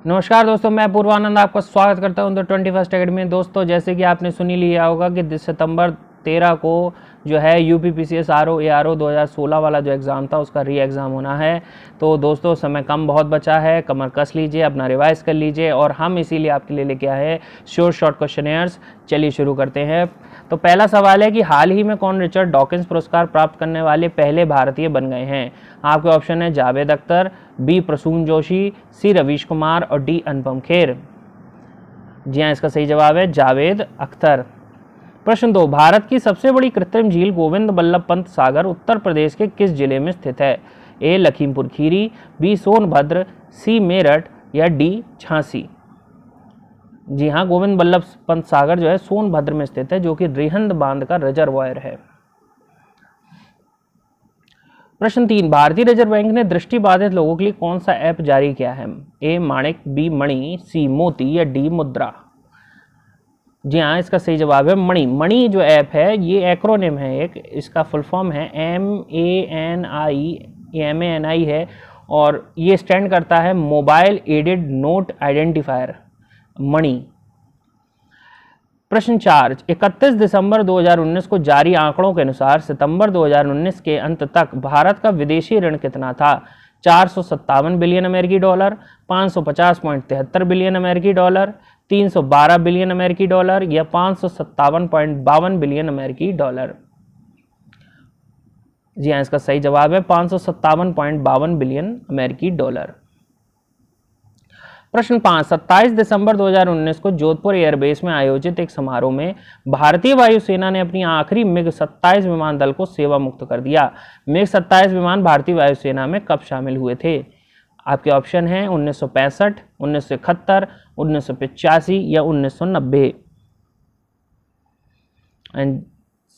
नमस्कार दोस्तों, मैं पूर्वानंद आपका स्वागत करता हूं द 21st अकेडमी में। दोस्तों, जैसे कि आपने सुनी लिया होगा कि सितंबर 13 को जो है यूपीपीसीएस आरओ एआरओ 2016 वाला जो एग्ज़ाम था उसका री एग्ज़ाम होना है। तो दोस्तों, समय कम बहुत बचा है, कमर कस लीजिए, अपना रिवाइज कर लीजिए और हम इसीलिए आपके लिए लेके आए हैं शॉर्ट क्वेश्चनेयर्स। चलिए शुरू करते हैं। तो पहला सवाल है कि हाल ही में कौन रिचर्ड डॉकिंस पुरस्कार प्राप्त करने वाले पहले भारतीय बन गए हैं। आपके ऑप्शन है जावेद अख्तर, बी प्रसून जोशी, सी रवीश कुमार और डी अनुपम खेर। जी हाँ, इसका सही जवाब है जावेद अख्तर। प्रश्न 2, भारत की सबसे बड़ी कृत्रिम झील गोविंद बल्लभ पंत सागर उत्तर प्रदेश के किस जिले में स्थित है। ए लखीमपुर खीरी, बी सोनभद्र, सी मेरठ या डी झांसी। जी हाँ, गोविंद बल्लभ पंत सागर जो है सोनभद्र में स्थित है, जो कि रिहंद बांध का रिजर्वायर है। प्रश्न 3, भारतीय रिजर्व बैंक ने दृष्टिबाधित लोगों के लिए कौन सा ऐप जारी किया है। ए माणिक, बी मणि, सी मोती या डी मुद्रा। जी हाँ, इसका सही जवाब है मणि। मणि जो ऐप है ये एक्रोनिम है, एक इसका फुल फॉर्म है MANI है और ये स्टैंड करता है मोबाइल एडेड नोट आइडेंटिफायर मणि। प्रश्न 4, 31 दिसंबर 2019 को जारी आंकड़ों के अनुसार सितंबर 2019 के अंत तक भारत का विदेशी ऋण कितना था। 457 बिलियन अमेरिकी डॉलर, 550.73 बिलियन अमेरिकी डॉलर, 312 बिलियन अमेरिकी डॉलर या 557.52 बिलियन अमेरिकी डॉलर। जी हाँ, इसका सही जवाब है 557.52 बिलियन अमेरिकी डॉलर। प्रश्न 5, 27 दिसंबर 2019 को जोधपुर एयरबेस में आयोजित एक समारोह में भारतीय वायुसेना ने अपनी आखिरी मिग-27 विमान दल को सेवा मुक्त कर दिया। मिग-27 विमान भारतीय वायुसेना में कब शामिल हुए थे। आपके ऑप्शन हैं 1965, 1971, 1985 या 1990। एंड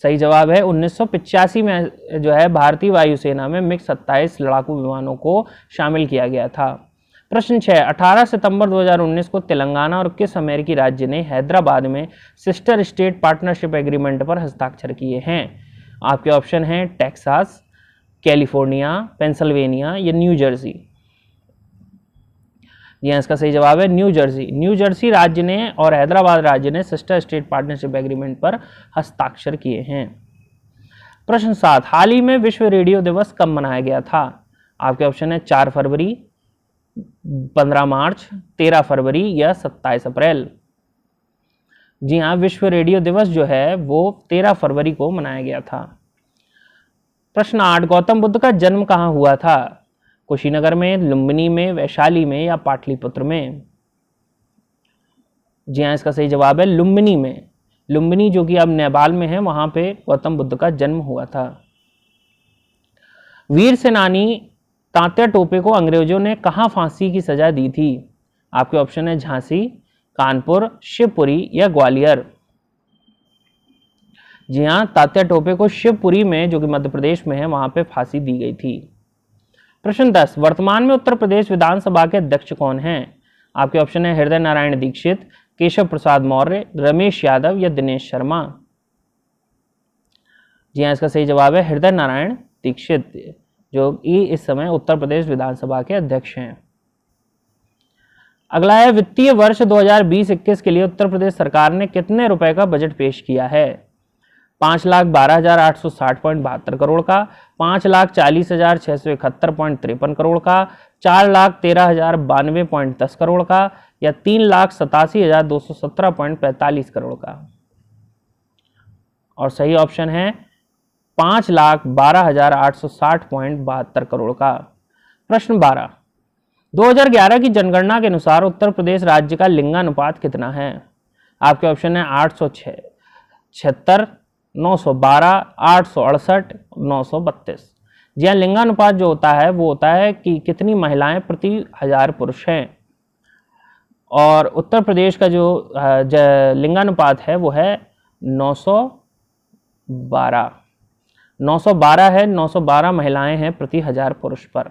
सही जवाब है 1985 में जो है भारतीय वायुसेना में मिग-27 लड़ाकू विमानों को शामिल किया गया था। प्रश्न 6, 18 सितंबर 2019 को तेलंगाना और किस अमेरिकी राज्य ने हैदराबाद में सिस्टर स्टेट पार्टनरशिप एग्रीमेंट पर हस्ताक्षर किए हैं। आपके ऑप्शन हैं टेक्सास, कैलिफोर्निया, पेंसिल्वेनिया या न्यू जर्सी। जी हाँ, इसका सही जवाब है न्यू जर्सी। न्यू जर्सी राज्य ने और हैदराबाद राज्य ने सिस्टर स्टेट पार्टनरशिप एग्रीमेंट पर हस्ताक्षर किए हैं। प्रश्न 7, हाल ही में विश्व रेडियो दिवस कब मनाया गया था। आपके ऑप्शन है 4 फरवरी, 15 मार्च, 13 फरवरी या 27 अप्रैल। जी हाँ, विश्व रेडियो दिवस जो है वो 13 फरवरी को मनाया गया था। प्रश्न 8, गौतम बुद्ध का जन्म कहाँ हुआ था। कुशीनगर में, लुम्बिनी में, वैशाली में या पाटलिपुत्र में। जी हाँ, इसका सही जवाब है लुम्बिनी में। लुम्बिनी जो कि अब नेपाल में है, वहां पे गौतम बुद्ध का जन्म हुआ था। वीर सेनानी तात्या टोपे को अंग्रेजों ने कहां फांसी की सजा दी थी। आपके ऑप्शन है झांसी, कानपुर, शिवपुरी या ग्वालियर। जी हां, तात्या टोपे को शिवपुरी में, जो कि मध्य प्रदेश में है, वहां पे फांसी दी गई थी। प्रश्न 10, वर्तमान में उत्तर प्रदेश विधानसभा के अध्यक्ष कौन हैं। आपके ऑप्शन है हृदय नारायण दीक्षित, केशव प्रसाद मौर्य, रमेश यादव या दिनेश शर्मा। जी हां, इसका सही जवाब है हृदय नारायण दीक्षित, जो कि इस समय उत्तर प्रदेश विधानसभा के अध्यक्ष हैं। अगला है वित्तीय वर्ष 2020-21 के लिए उत्तर प्रदेश सरकार ने कितने रुपए का बजट पेश किया है। 5,12,860.72 करोड़ का, 5,40,671.53 करोड़ का, 4,13,092.10 करोड़ का या 3,87,217.45 करोड़ का। और सही ऑप्शन है 5,12,860.72 करोड़ का। प्रश्न 12, 2011 की जनगणना के अनुसार उत्तर प्रदेश राज्य का लिंगानुपात कितना है। आपके ऑप्शन है 876, 912, 868, 932। जी हाँ, लिंगानुपात जो होता है वो होता है कि कितनी महिलाएं प्रति 1000 पुरुष हैं, और उत्तर प्रदेश का जो लिंगानुपात है वो है 912 है। 912 महिलाएं हैं प्रति 1000 पुरुष पर।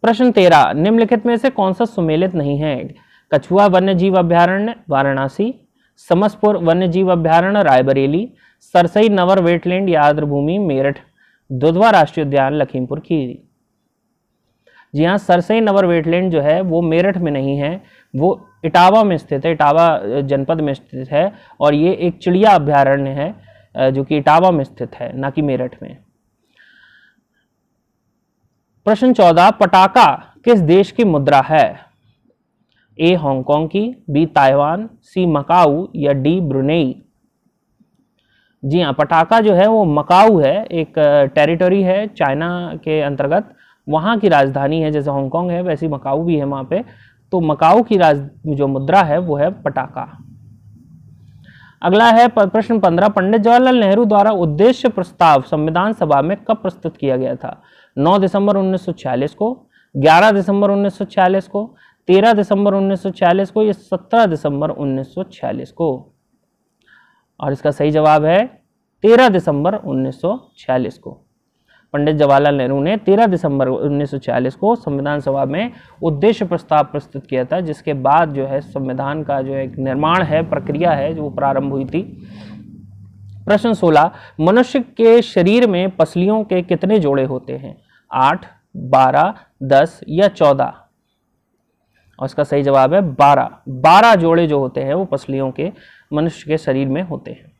प्रश्न 13, निम्नलिखित में से कौन सा सुमेलित नहीं है। कछुआ वन्यजीव अभ्यारण्य वाराणसी, समसपुर वन्यजीव अभ्यारण्य रायबरेली, सरसई नवर वेटलैंड या आर्द्रभूमि मेरठ, दुधवा राष्ट्रीय उद्यान लखीमपुर खीरी। जी हाँ, सरसई नवर वेटलैंड जो है वो मेरठ में नहीं है, वो इटावा में स्थित है, इटावा जनपद में स्थित है, और ये एक चिड़िया अभ्यारण्य है जो कि इटावा में स्थित है, ना कि मेरठ में। प्रश्न 14, पटाका किस देश की मुद्रा है? ए हांगकांग की, बी ताइवान, सी मकाऊ या डी ब्रुनेई? जी हाँ, पटाका जो है वो मकाऊ है, एक टेरिटरी है चाइना के अंतर्गत, वहाँ की राजधानी है, जैसे हांगकांग है वैसी मकाऊ भी है वहाँ पे। तो मकाऊ की जो मुद्रा है वो है पटाका। अगला है प्रश्न 15, पंडित जवाहरलाल नेहरू द्वारा उद्देश्य प्रस्ताव संविधान सभा में कब प्रस्तुत किया गया था? 9 दिसंबर 1946 को, 11 दिसंबर 1946 को, 13 दिसंबर 1946 को या 17 दिसंबर 1946 को? और इसका सही जवाब है 13 दिसंबर 1946 को। पंडित जवाहरलाल नेहरू ने 13 दिसंबर 1946 को संविधान सभा में उद्देश्य प्रस्ताव प्रस्तुत किया था, जिसके बाद जो है संविधान का जो एक निर्माण है, प्रक्रिया है, जो प्रारंभ हुई थी। प्रश्न 16, मनुष्य के शरीर में पसलियों के कितने जोड़े होते हैं? 8, 12, 10 या 14? और इसका सही जवाब है 12। 12 जोड़े जो होते हैं वो पसलियों के मनुष्य के शरीर में होते हैं।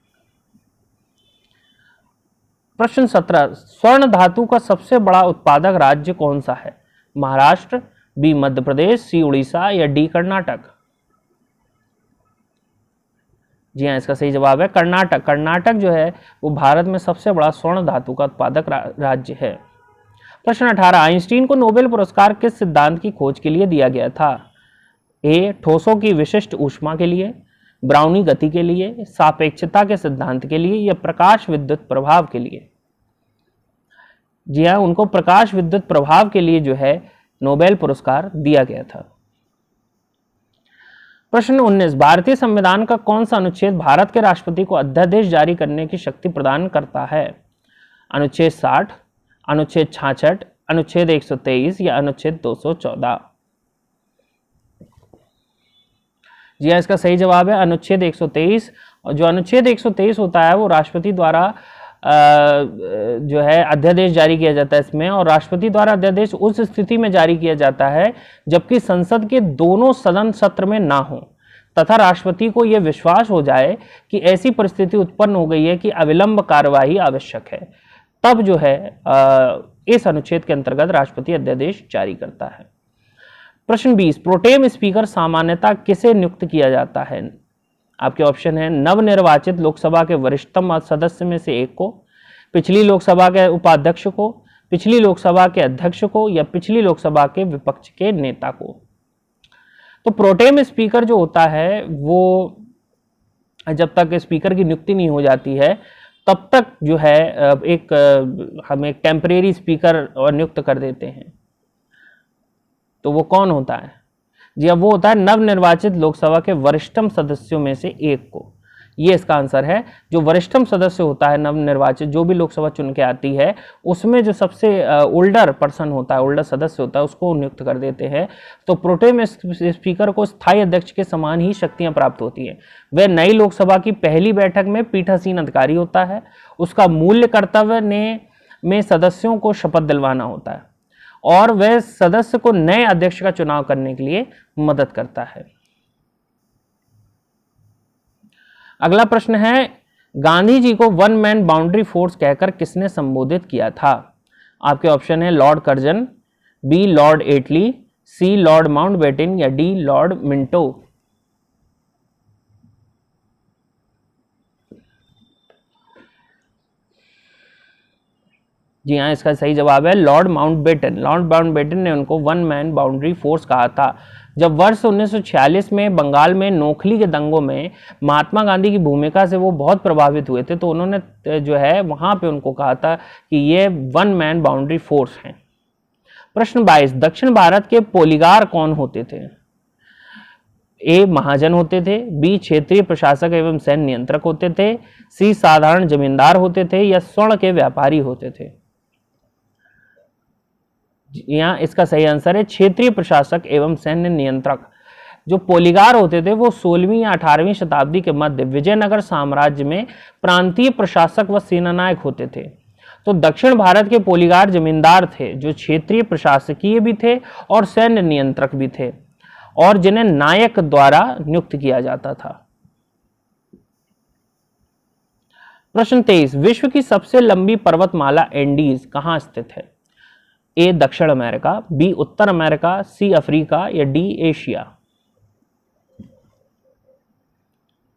प्रश्न 17, स्वर्ण धातु का सबसे बड़ा उत्पादक राज्य कौन सा है? महाराष्ट्र, बी मध्य प्रदेश, सी उड़ीसा या डी कर्नाटक? जी हाँ, इसका सही जवाब है कर्नाटक। कर्नाटक जो है वो भारत में सबसे बड़ा स्वर्ण धातु का उत्पादक राज्य है। प्रश्न 18, आइंस्टीन को नोबेल पुरस्कार किस सिद्धांत की खोज के लिए दिया गया था? ए ठोसों की विशिष्ट ऊष्मा के लिए, ब्राउनी गति के लिए, सापेक्षता के सिद्धांत के लिए या प्रकाश विद्युत प्रभाव के लिए? जी हाँ, उनको प्रकाश विद्युत प्रभाव के लिए जो है नोबेल पुरस्कार दिया गया था। प्रश्न 19, भारतीय संविधान का कौन सा अनुच्छेद भारत के राष्ट्रपति को अध्यादेश जारी करने की शक्ति प्रदान करता है? अनुच्छेद 60, अनुच्छेद 66, अनुच्छेद 123 या अनुच्छेद 214? जी हाँ, इसका सही जवाब है अनुच्छेद 123। और जो अनुच्छेद 123 होता है वो राष्ट्रपति द्वारा जो है अध्यादेश जारी किया जाता है इसमें, और राष्ट्रपति द्वारा अध्यादेश उस स्थिति में जारी किया जाता है जबकि संसद के दोनों सदन सत्र में ना हो तथा राष्ट्रपति को यह विश्वास हो जाए कि ऐसी परिस्थिति उत्पन्न हो गई है कि अविलंब कार्यवाही आवश्यक है, तब जो है इस अनुच्छेद के अंतर्गत राष्ट्रपति अध्यादेश जारी करता है। प्रश्न 20, प्रोटेम स्पीकर सामान्यतः किसे नियुक्त किया जाता है? आपके ऑप्शन है नवनिर्वाचित लोकसभा के वरिष्ठतम सदस्य में से एक को, पिछली लोकसभा के उपाध्यक्ष को, पिछली लोकसभा के अध्यक्ष को या पिछली लोकसभा के विपक्ष के नेता को। तो प्रोटेम स्पीकर जो होता है वो जब तक स्पीकर की नियुक्ति नहीं हो जाती है तब तक जो है हम एक टेम्परेरी स्पीकर नियुक्त कर देते हैं। तो वो कौन होता है? जी अब वो होता है नवनिर्वाचित लोकसभा के वरिष्ठतम सदस्यों में से एक को। ये इसका आंसर है। जो वरिष्ठतम सदस्य होता है नवनिर्वाचित, जो भी लोकसभा चुन के आती है, उसमें जो सबसे ओल्डर पर्सन होता है, ओल्डर सदस्य होता है, उसको नियुक्त कर देते हैं। तो प्रोटेम स्पीकर को स्थायी अध्यक्ष के समान ही शक्तियां प्राप्त होती हैं। वह नई लोकसभा की पहली बैठक में पीठासीन अधिकारी होता है। उसका मूल्य कर्तव्य में सदस्यों को शपथ दिलवाना होता है और वह सदस्य को नए अध्यक्ष का चुनाव करने के लिए मदद करता है। अगला प्रश्न है, गांधी जी को वन मैन बाउंड्री फोर्स कहकर किसने संबोधित किया था? आपके ऑप्शन है लॉर्ड कर्जन, बी लॉर्ड एटली, सी लॉर्ड माउंटबेटन या डी लॉर्ड मिंटो। जी हाँ, इसका सही जवाब है लॉर्ड माउंटबेटन। लॉर्ड माउंटबेटन ने उनको वन मैन बाउंड्री फोर्स कहा था। जब वर्ष 1946 में बंगाल में नोखली के दंगों में महात्मा गांधी की भूमिका से वो बहुत प्रभावित हुए थे, तो उन्होंने जो है वहाँ पे उनको कहा था कि ये वन मैन बाउंड्री फोर्स हैं। प्रश्न 22, दक्षिण भारत के पोलीगार कौन होते थे? ए महाजन होते थे, बी क्षेत्रीय प्रशासक एवं सैन्य नियंत्रक होते थे, सी साधारण जमींदार होते थे या स्वर्ण के व्यापारी होते थे। यहाँ इसका सही आंसर है क्षेत्रीय प्रशासक एवं सैन्य नियंत्रक। जो पोलीगार होते थे वो 16वीं या 18वीं शताब्दी के मध्य विजयनगर साम्राज्य में प्रांतीय प्रशासक व सेनानायक होते थे। तो दक्षिण भारत के पोलीगार जमींदार थे जो क्षेत्रीय प्रशासकीय भी थे और सैन्य नियंत्रक भी थे और जिन्हें नायक द्वारा नियुक्त किया जाता था। प्रश्न 23, विश्व की सबसे लंबी पर्वतमाला एंडीज कहां स्थित है? ए दक्षिण अमेरिका, बी उत्तर अमेरिका, सी अफ्रीका या डी एशिया।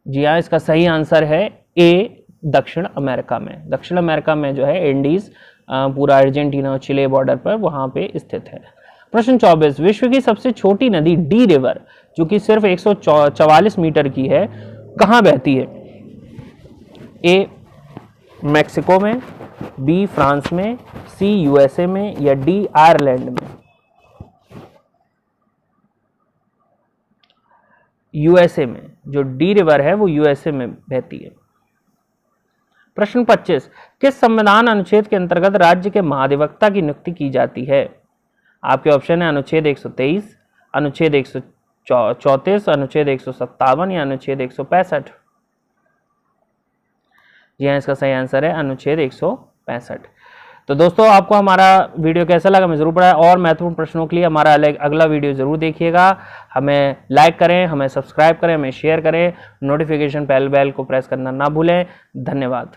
जी हाँ, इसका सही आंसर है ए दक्षिण अमेरिका में। दक्षिण अमेरिका में जो है एंडीज पूरा अर्जेंटीना और चिले बॉर्डर पर वहां पे स्थित है। प्रश्न 24, विश्व की सबसे छोटी नदी डी रिवर जो कि सिर्फ 144 मीटर की है कहां बहती है? ए मैक्सिको में, बी फ्रांस में, सी यूएसए में या डी आयरलैंड में। यूएसए में, जो डी रिवर है वो यूएसए में बहती है। प्रश्न 25, किस संविधान अनुच्छेद के अंतर्गत राज्य के महाधिवक्ता की नियुक्ति की जाती है? आपके ऑप्शन है अनुच्छेद 123, अनुच्छेद 134, अनुच्छेद 157 या अनुच्छेद 165। जी हाँ, इसका सही आंसर है अनुच्छेद 165। तो दोस्तों, आपको हमारा वीडियो कैसा लगा मैं जरूर बताएं और महत्वपूर्ण प्रश्नों के लिए हमारा अगला वीडियो जरूर देखिएगा। हमें लाइक करें, हमें सब्सक्राइब करें, हमें शेयर करें, नोटिफिकेशन बेल को प्रेस करना ना भूलें। धन्यवाद।